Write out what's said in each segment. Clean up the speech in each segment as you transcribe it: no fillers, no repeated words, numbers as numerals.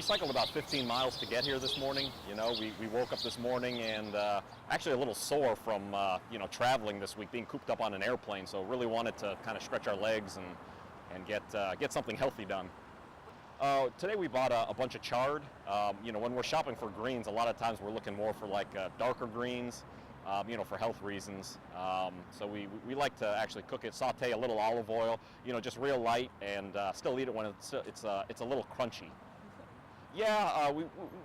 cycled about 15 miles to get here this morning. You know, we woke up this morning and actually a little sore from, you know, traveling this week, being cooped up on an airplane. So really wanted to kind of stretch our legs and get something healthy done. Today we bought a bunch of chard. You know, when we're shopping for greens, a lot of times we're looking more for like darker greens, you know, for health reasons. So we like to actually cook it, saute a little olive oil, you know, just real light, and still eat it when it's a little crunchy. Yeah,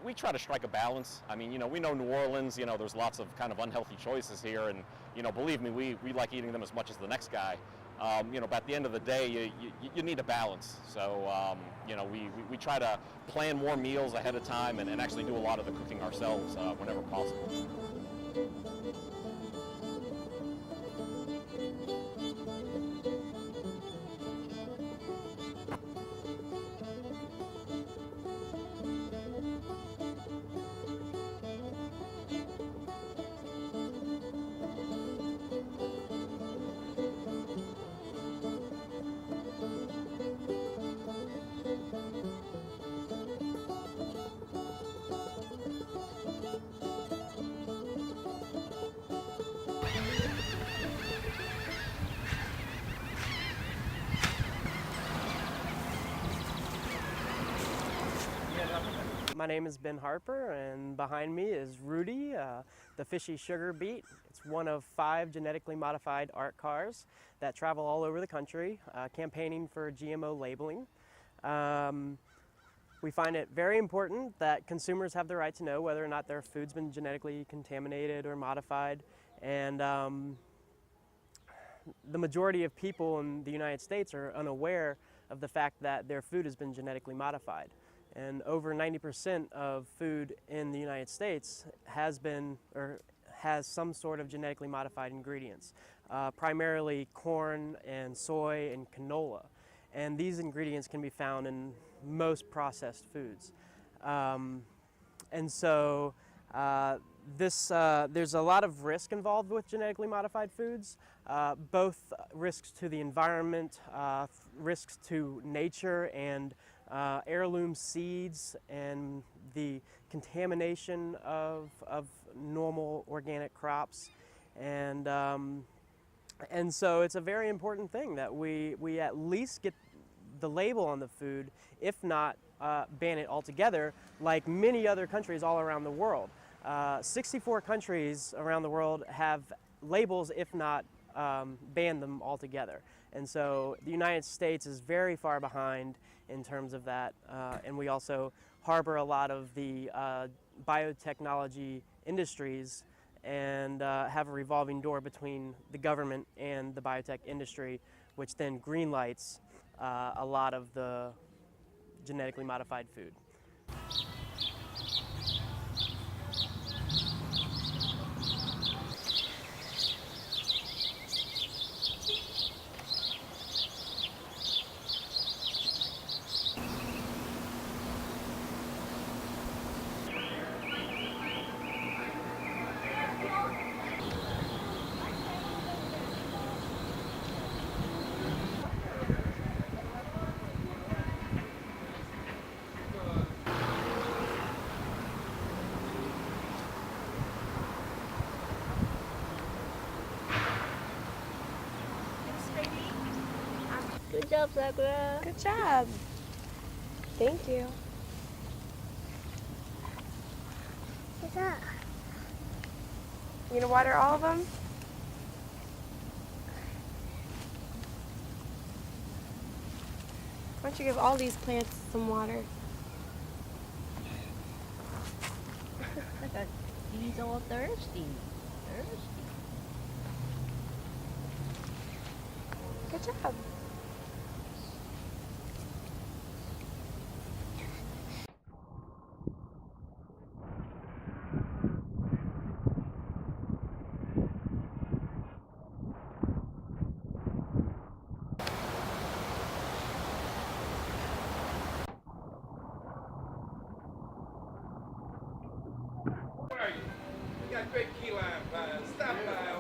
we try to strike a balance. I mean, you know, we know New Orleans, you know, there's lots of kind of unhealthy choices here, and, you know, believe me, we like eating them as much as the next guy. You know, but at the end of the day, you need a balance. So, you know, we try to plan more meals ahead of time and actually do a lot of the cooking ourselves whenever possible. My name is Ben Harper, and behind me is Rudy, the Fishy Sugar Beet. It's one of 5 genetically modified art cars that travel all over the country, campaigning for GMO labeling. We find it very important that consumers have the right to know whether or not their food's been genetically contaminated or modified, and the majority of people in the United States are unaware of the fact that their food has been genetically modified. And over 90% of food in the United States has been or has some sort of genetically modified ingredients, primarily corn and soy and canola. And these ingredients can be found in most processed foods. And so there's a lot of risk involved with genetically modified foods, both risks to the environment, risks to nature, and heirloom seeds, and the contamination of normal organic crops. And so it's a very important thing that we at least get the label on the food, if not ban it altogether, like many other countries all around the world. 64 countries around the world have labels, if not ban them altogether. And so the United States is very far behind in terms of that, and we also harbor a lot of the biotechnology industries and have a revolving door between the government and the biotech industry, which then greenlights a lot of the genetically modified food. Good job, Sakura. Good job. Thank you. What's that? You gonna water all of them? Why don't you give all these plants some water? Look, he's all thirsty. Good job. You got great key lime pies. Stop by.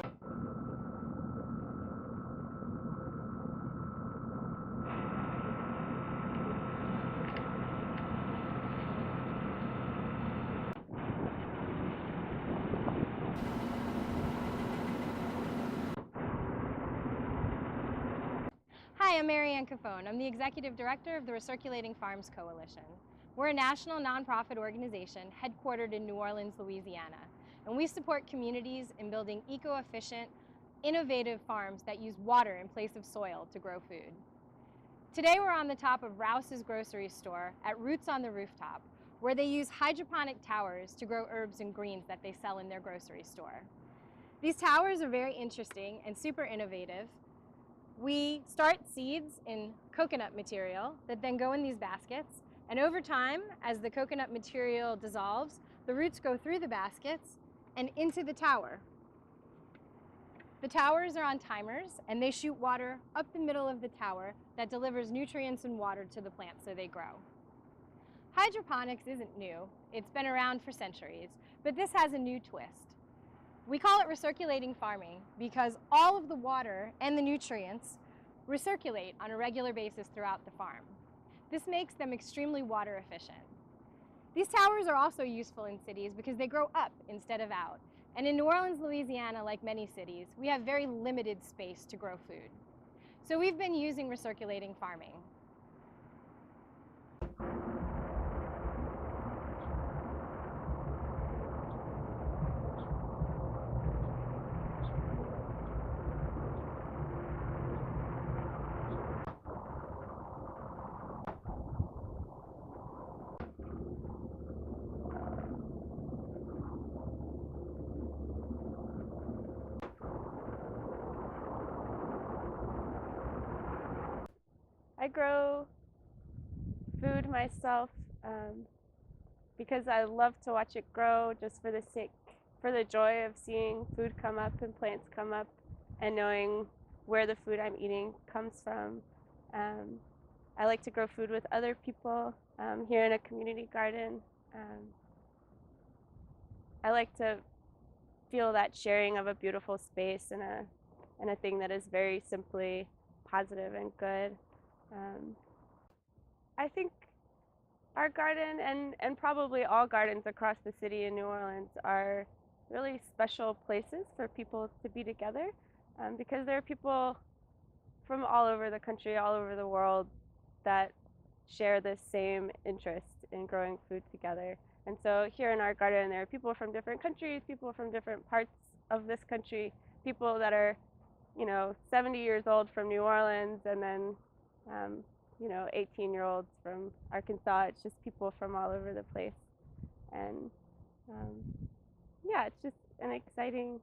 Hi, I'm Marianne Cafone. I'm the Executive Director of the Recirculating Farms Coalition. We're a national nonprofit organization headquartered in New Orleans, Louisiana, and we support communities in building eco-efficient, innovative farms that use water in place of soil to grow food. Today we're on the top of Rouse's grocery store at Roots on the Rooftop, where they use hydroponic towers to grow herbs and greens that they sell in their grocery store. These towers are very interesting and super innovative. We start seeds in coconut material that then go in these baskets, and over time, as the coconut material dissolves, the roots go through the baskets and into the tower. The towers are on timers, and they shoot water up the middle of the tower that delivers nutrients and water to the plants so they grow. Hydroponics isn't new. It's been around for centuries, but this has a new twist. We call it recirculating farming because all of the water and the nutrients recirculate on a regular basis throughout the farm. This makes them extremely water efficient. These towers are also useful in cities because they grow up instead of out. And in New Orleans, Louisiana, like many cities, we have very limited space to grow food. So we've been using recirculating farming. I grow food myself because I love to watch it grow just for the joy of seeing food come up and plants come up and knowing where the food I'm eating comes from. I like to grow food with other people here in a community garden. I like to feel that sharing of a beautiful space and a thing that is very simply positive and good. I think our garden and probably all gardens across the city in New Orleans are really special places for people to be together because there are people from all over the country, all over the world that share the same interest in growing food together. And so here in our garden, there are people from different countries, people from different parts of this country, people that are, 70 years old from New Orleans, and then 18-year-olds from Arkansas. It's just people from all over the place. And yeah, it's just an exciting